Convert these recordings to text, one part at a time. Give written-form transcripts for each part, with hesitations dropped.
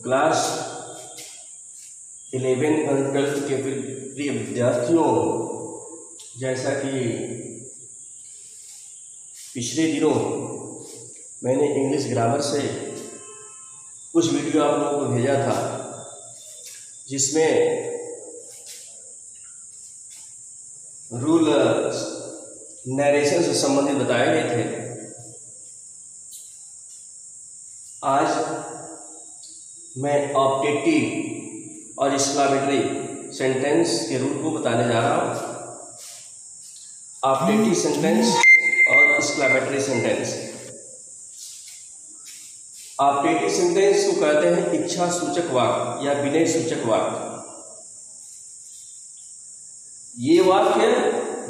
Class 11 और 12 के प्रिय विद्यार्थियों, जैसा कि पिछले दिनों मैंने इंग्लिश ग्रामर से कुछ वीडियो आप लोगों को भेजा था, जिसमें रूल नरेशन से संबंधित बताए गए थे। आज मैं ऑप्टेटिव और एक्सक्लामेटरी सेंटेंस के रूल को बताने जा रहा हूँ। ऑप्टेटिव सेंटेंस और एक्सक्लामेटरी सेंटेंस। ऑप्टेटिव सेंटेंस को कहते हैं इच्छा सूचक वाक्य या विनय सूचक वाक्य। ये वाक्य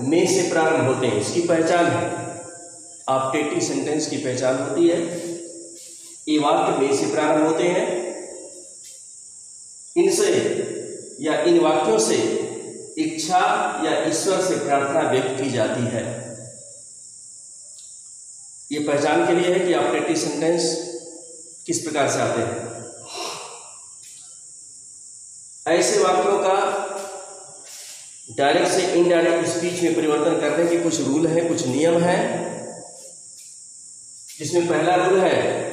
में से प्रारंभ होते हैं, इसकी पहचान है। ऑप्टेटिव सेंटेंस की पहचान होती है, ये वाक्य में से प्रारंभ होते हैं। इनसे या इन वाक्यों से इच्छा या ईश्वर से प्रार्थना व्यक्त की जाती है। ये पहचान के लिए है कि ऑप्टेटिव सेंटेंस किस प्रकार से आते हैं। ऐसे वाक्यों का डायरेक्ट से इनडायरेक्ट स्पीच में परिवर्तन करने के कुछ रूल हैं, कुछ नियम हैं। जिसमें पहला रूल है,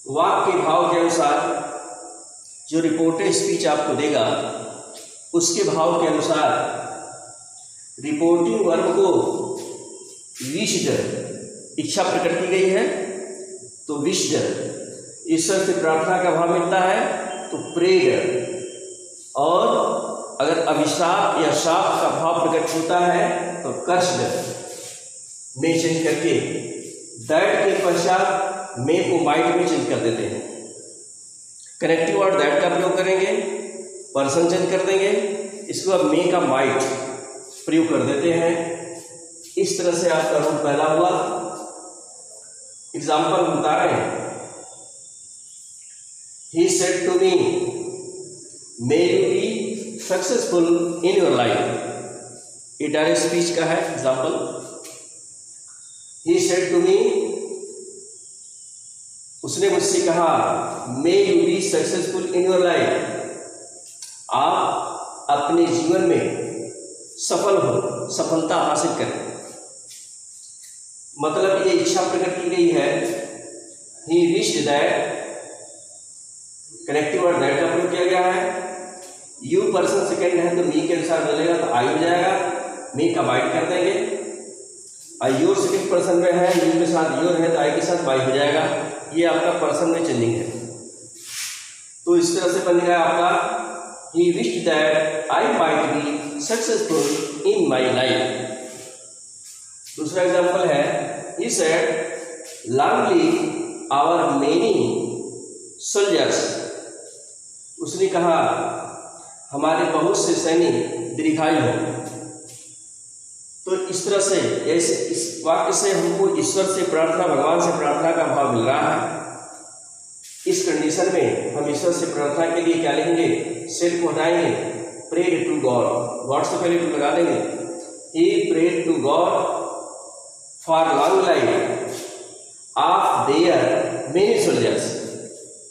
वाक्य के भाव के अनुसार जो रिपोर्टेड स्पीच आपको देगा, उसके भाव के अनुसार रिपोर्टिंग वर्ब को विश्ड इच्छा प्रकट की गई है तो विश्ड, ईश्वर से प्रार्थना का भाव मिलता है तो प्रेयर, और अगर अभिशाप या शाप का भाव प्रकट होता है तो कर्स्ड में चेंज करके दैट के पश्चात मे को माइट में चेंज कर देते हैं। कनेक्टिव वर्ड दैट का प्रयोग करेंगे, पर्सन चेंज कर देंगे, इसके बाद मे का माइट प्रयोग कर देते हैं। इस तरह से आपका रूल पहला हुआ। एग्जाम्पल बता रहे हैं। He said to me, may you be successful in your life। ये डायरेक्ट स्पीच का है example. He said to me, उसने मुझसे कहा, may you be successful in your life। आप अपने जीवन में सफल हो, सफलता हासिल करें। मतलब ये इच्छा प्रकट की गई है। He wished that, connective word that का प्रयोग किया गया है। यू पर्सन सेकेंड है तो मी के अनुसार बदलेगा तो आई हो जाएगा, मी का माइट कर देंगे। और योर सेकेंड पर्सन में है, यू के साथ योर है तो आई के साथ वाई हो जाएगा। ये आपका पर्सन में चेंजिंग है। तो इस तरह से बन गया आपका He wished that I might be successful in my life। दूसरा एग्जाम्पल है, He said long live our many soldiers। उसने कहा हमारे बहुत से सैनिक दीर्घायु हो। तो इस तरह से ऐसे इस वाक्य से हमको ईश्वर से प्रार्थना, भगवान से प्रार्थना का भाव मिल रहा है। इस कंडीशन में हम ईश्वर से प्रार्थना के लिए क्या लिखेंगे, सेड को हटाएंगे, प्रेड टू गॉड, गॉड से पहले टू लगा देंगे। He prayed to God for long life of their many soldiers.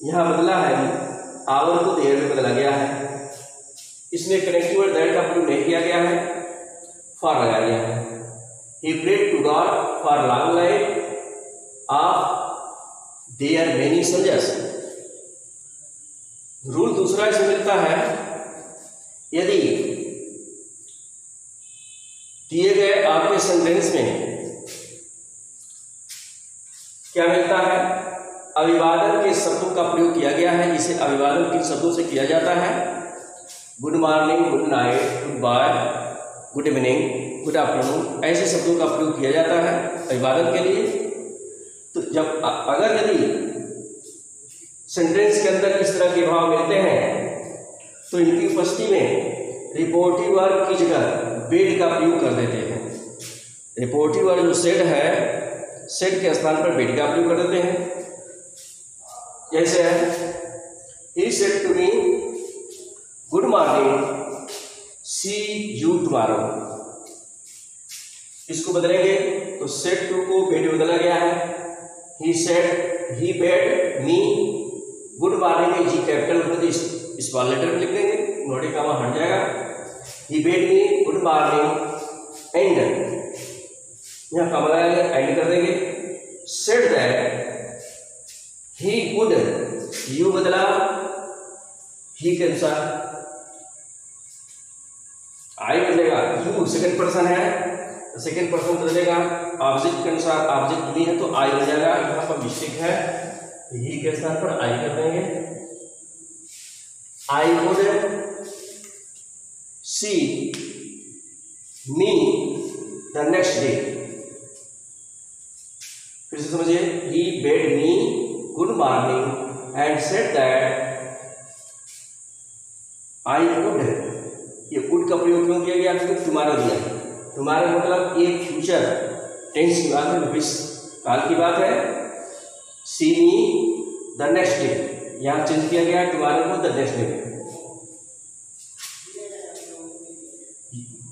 यहाँ बदला है, आवर को देयर में बदला गया है। इसमें कनेक्टिव वर्ड दैट का प्रयोग नहीं किया गया है, फॉर लगाया गया है। He prayed to God for long life of their many soldiers. Rule दूसरा इसमें मिलता है, यदि दिए गए आपके सेंटेंस में क्या मिलता है, अभिवादन के शब्दों का प्रयोग किया गया है। इसे अभिवादन किन शब्दों से किया जाता है, good morning, good night, goodbye, good evening, good afternoon, ऐसे शब्दों का प्रयोग किया जाता है अभिवादन के लिए। तो जब अगर यदि सेंटेंस के अंदर इस तरह के भाव मिलते हैं तो इनकी उपस्थिति में रिपोर्टिव वर्ब की जगह बेड का प्रयोग कर देते हैं। रिपोर्टिव वर्ब जो सेड है, सेड के स्थान पर बेड का प्रयोग कर देते हैं। जैसे है, he said to me good morning, see you tomorrow। इसको बदलेंगे तो सेट टू को बेड बदला गया है, he bade me good morning में जी कैपिटल को स्मॉल लेटर में लिख देंगे, नोटे का वहां हट जाएगा। He bade me good morning and यहाँ कमा लगाएंगे, एंड कर देंगे। Said that he would, you बदला ही के अनुसार, आई बदलेगा, यू सेकंड पर्सन है, सेकंड पर्सन बदलेगा, ऑब्जेक्ट के अनुसार, ऑब्जेक्ट भी है तो आई हो जाएगा। यहाँ पर मिस्टेक है, ही के स्थान पर आई कर देंगे। I would see me the next day, फिर से समझिए, he bade me good morning and said that I would, ये वुड का प्रयोग क्यों किया गया, क्योंकि टुमारो दिया। टुमारो मतलब ये फ्यूचर टेंस की बात है, भविष्य काल की बात है। सी मी द नेक्स्ट डे, यहां चेंज किया गया टुमारो को द नेक्स्ट डे।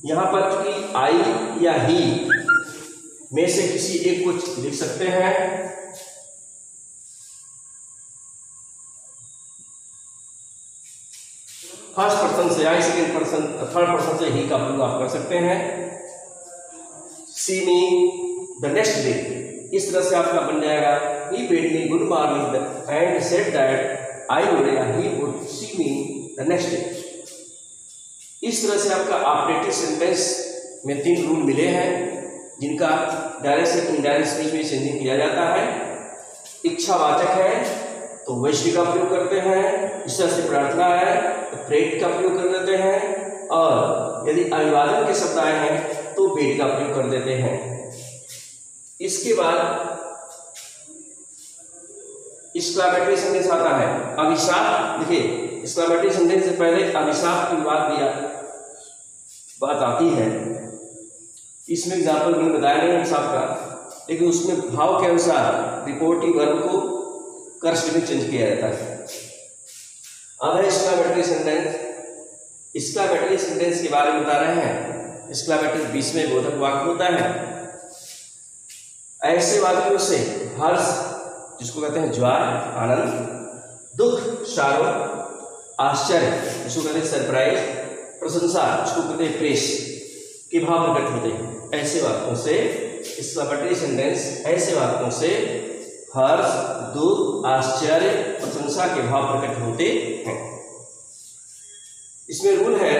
यहां पर चूंकि आई या ही में से किसी एक को लिख सकते हैं, फर्स्ट पर्सन से I, second person, third person से ही का प्रयोग आप कर सकते हैं। See me the next day, इस तरह से आपका बन जाएगा, he bade me good morning and said that I would या he would see me the next day. इस तरह से आपका ऑपरेटिव सेंटेंस में 3 रूल मिले हैं, जिनका डायरेक्ट से इनडायरेक्ट स्पीच में चेंजिंग किया जाता है। इच्छावाचक है तो वैश्य का प्रयोग करते हैं, इस तरह से प्रार्थना है तो प्रेट का प्रयोग कर देते हैं, और यदि अभिवादन के शब्द आए हैं तो बेड का प्रयोग कर देते हैं। इसके बाद एक्सक्लेमेटरी सेंटेंस आता है, अभिशाप। देखिए, एक्सक्लेमेटरी सेंटेंस से पहले अभिशाप की बात आती है। इसमें एग्जाम्पल मैंने बताया नहीं अभिशाप का, लेकिन उसमें भाव के अनुसार रिपोर्टिव वर्ब को कर्ष में चेंज किया जाता है। अब है एक्सक्लेमेटरी सेंटेंस। एक्सक्लेमेटरी सेंटेंस के बारे में बता रहे हैं। एक्सक्लेमेटरी बीच में बोधक वाक्य होता है। ऐसे वाक्यों से हर्ष, जिसको कहते हैं ज्वार आनंद, दुख शारो, आश्चर्य, जिसको कहते हैं सरप्राइज, प्रशंसा, जिसको कहते हैं प्रेस, के भाव प्रकट होते हैं। ऐसे वाक्यों से एक्सक्लेमेटरी सेंटेंस, ऐसे वाक्यों से हर्ष, दुख, आश्चर्य, प्रशंसा के भाव प्रकट होते हैं। इसमें रूल है,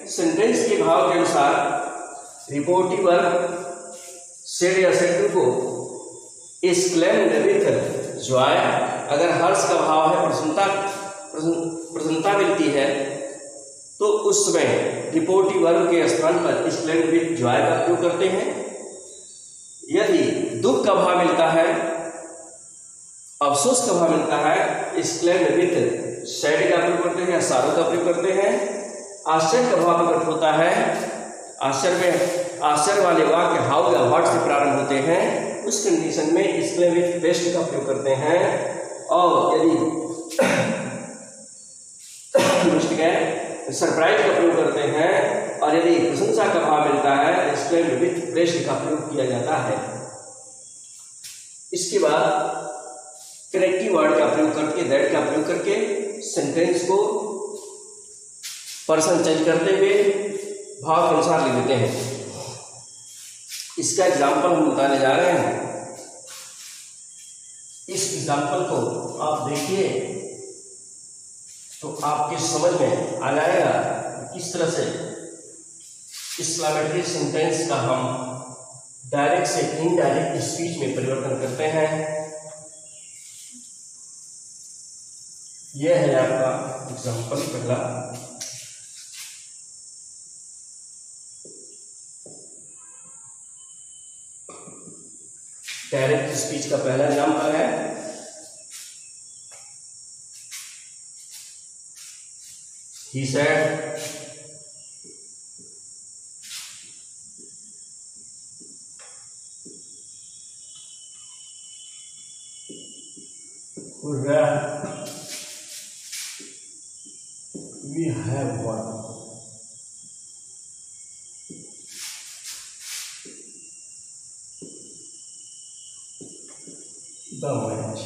सेंटेंस के भाव के अनुसार रिपोर्टिव वर्ब सेड या सेड को एक्सक्लेम्ड विथ जॉय, अगर हर्ष का भाव है, प्रसन्नता मिलती है, तो उस समय रिपोर्टिव वर्ब के स्थान पर एक्सक्लेम्ड विथ जॉय का प्रयोग करते हैं। यदि दुख का भाव मिलता है, अफसोस का भाव मिलता है, एक्सक्लेम्ड विथ सैड का प्रयोग करते हैं या सारो का प्रयोग करते हैं। आश्चर्य का भाव प्रकट होता है, आश्चर्य वाले वाक्य हाउ या व्हाट से प्रारंभ होते हैं, उस कंडीशन में एक्सक्लेम विथ बेस्ट का प्रयोग करते हैं। और यदि सरप्राइज का प्रयोग करते हैं, और यदि प्रशंसा का भाव मिलता है, एक्सक्लेम विथ बेस्ट का प्रयोग किया जाता है। इसके बाद कनेक्टिव वर्ड का प्रयोग करके, दैट का प्रयोग करके सेंटेंस को पर्सन चेंज करते हुए भाव के अनुसार लिख देते हैं। इसका एग्जाम्पल हम बताने जा रहे हैं। इस एग्जाम्पल को आप देखिए तो आपके समझ में आ जाएगा किस तरह से एक्सक्लेमेटरी सेंटेंस का हम डायरेक्ट से इनडायरेक्ट स्पीच में परिवर्तन करते हैं। यह है आपका एग्जाम्पल पहला। डायरेक्ट स्पीच का पहला एग्जाम्पल है, he said we have one. The match.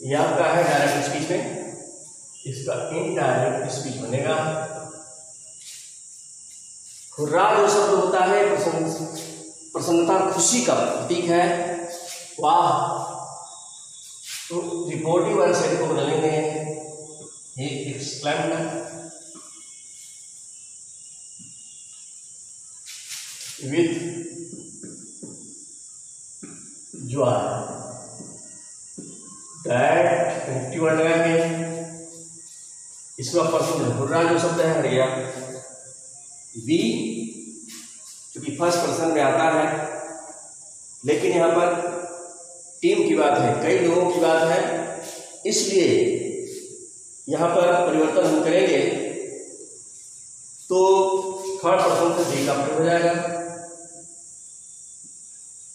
ये आपका है डायरेक्ट स्पीच में, इसका इनडायरेक्ट स्पीच बनेगा। हुर्रा जो शब्द होता है प्रसन्नता खुशी का प्रतीक है। वाह, तो रिपोर्टिव आंसर को बदलेंगे, he exclaimed with joy that connective word लगाएंगे। इसमें पर्सन हुर्रा जो शब्द है हट गया। वी क्योंकि फर्स्ट पर्सन में आता है, लेकिन यहाँ पर टीम की बात है, कई लोगों की बात है, इसलिए यहाँ पर परिवर्तन हम करेंगे तो थर्ड पर्सन से वी का प्रयोग हो जाएगा।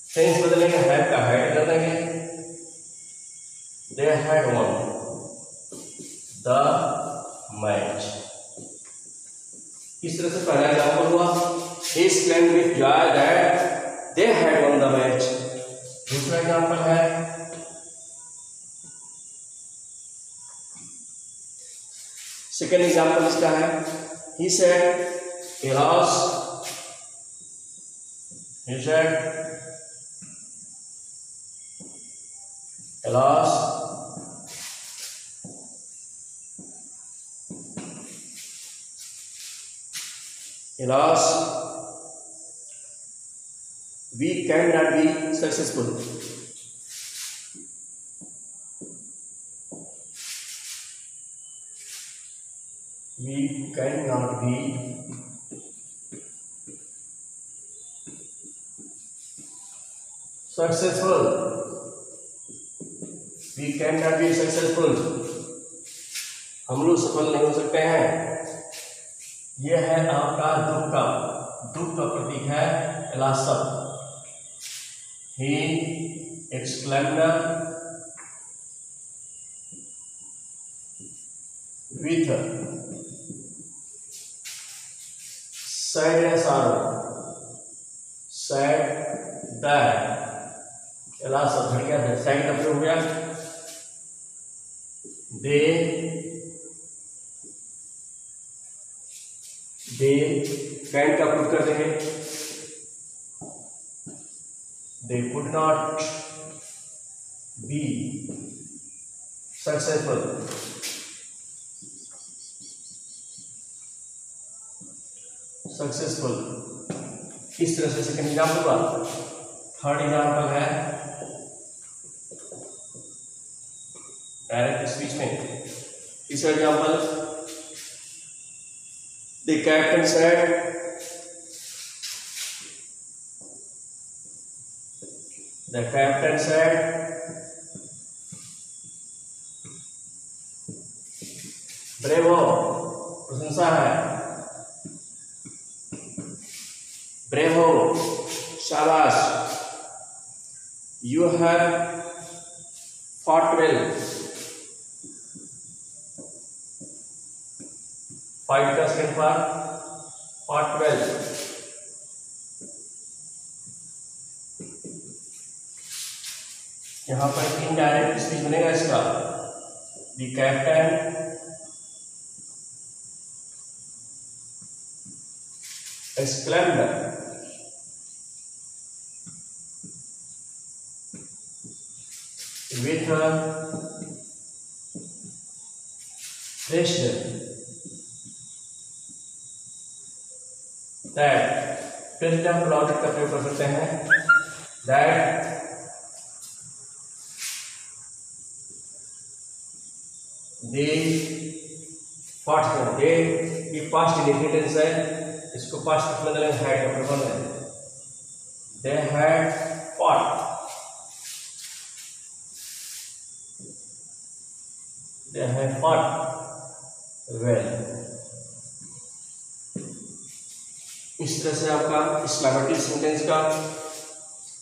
टेंस बदलेंगे, हैड का हैड कर देंगे। They had one the match. इस तरह से पहला एग्जाम्पल हुआ, he exclaimed with joy that they had won the match। दूसरा एग्जाम्पल है, सेकेंड एग्जाम्पल इसका है, he said alas, he said alas alas we cannot be successful। We cannot be successful। We cannot be successful। हम लोग सफल नहीं हो सकते हैं। यह है आपका दुख का प्रतीक है एलास शब्द। He exclaimed with sadness or sad that alas शब्द हट गया, सैड का प्रयोग हो गया। दे कैन का प्रयोग कर देंगे। They could not be successful। Successful. इस तरह से सेकंड एग्जाम्पल हुआ। थर्ड एग्जाम्पल है डायरेक्ट स्पीच में। तीसरा example, the captain said The captain said, bravo प्रशंसा है, ब्रेवो शाबाश, you have fought well। Fight का सेकंड पार्ट fought well। यहां पर इनडायरेक्ट स्पीच बनेगा इसका। The captain exclaimed with pressure that president plotted का प्रयोग कर सकते हैं। that they fought well। they ये पास्ट इंडिफिनिट है, इसको पास्ट में बदलेंगे हैड का प्रयोग है। they had fought, they had fought well। इस तरह से आपका एक्सक्लेमेटरी सेंटेंस का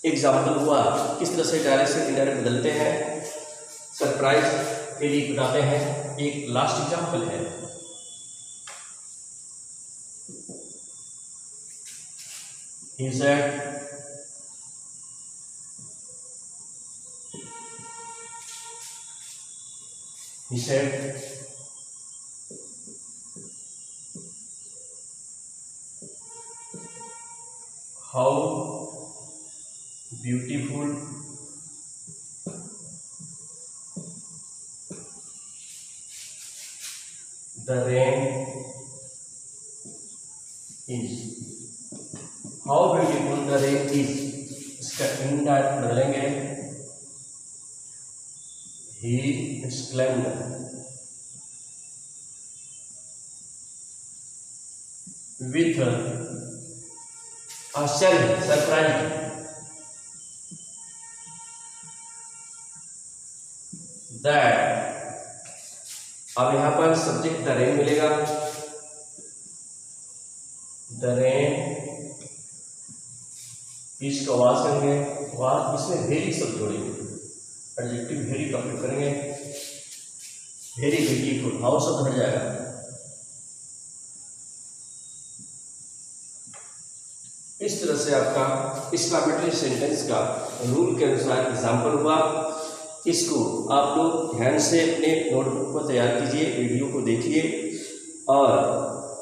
एग्जाम्पल हुआ। किस तरह से डायरेक्ट से इनडायरेक्ट बदलते हैं, सरप्राइज के लिए बताते हैं। एक लास्ट एग्जाम्पल है, he said He said, how beautiful the rain is. How beautiful the rain is. इसका इंडायरेक्ट बदलेंगे, he exclaimed with आश्चर्य, सरप्राइज, that अब यहां पर सब्जेक्ट द रेन मिलेगा, द रेन इस को आवाज करेंगे, आवाज इसमें वेरी शब्द जोड़ेंगे, एडजेक्टिव वेरी का प्रयोग करेंगे, वेरी ब्यूटीफुल, हाउ शब्द हट जाएगा। इस तरह से आपका एक्सक्लेमेटरी सेंटेंस का रूल के अनुसार एग्जाम्पल हुआ। इसको आप लोग ध्यान से अपने नोटबुक पर तैयार कीजिए, वीडियो को देखिए और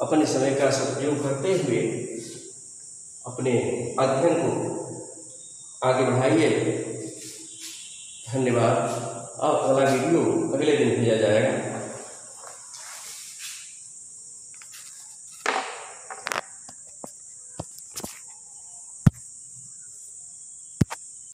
अपने समय का सदुपयोग करते हुए अपने अध्ययन को आगे बढ़ाइए। धन्यवाद। अब अगला वीडियो अगले दिन भेजा जाएगा।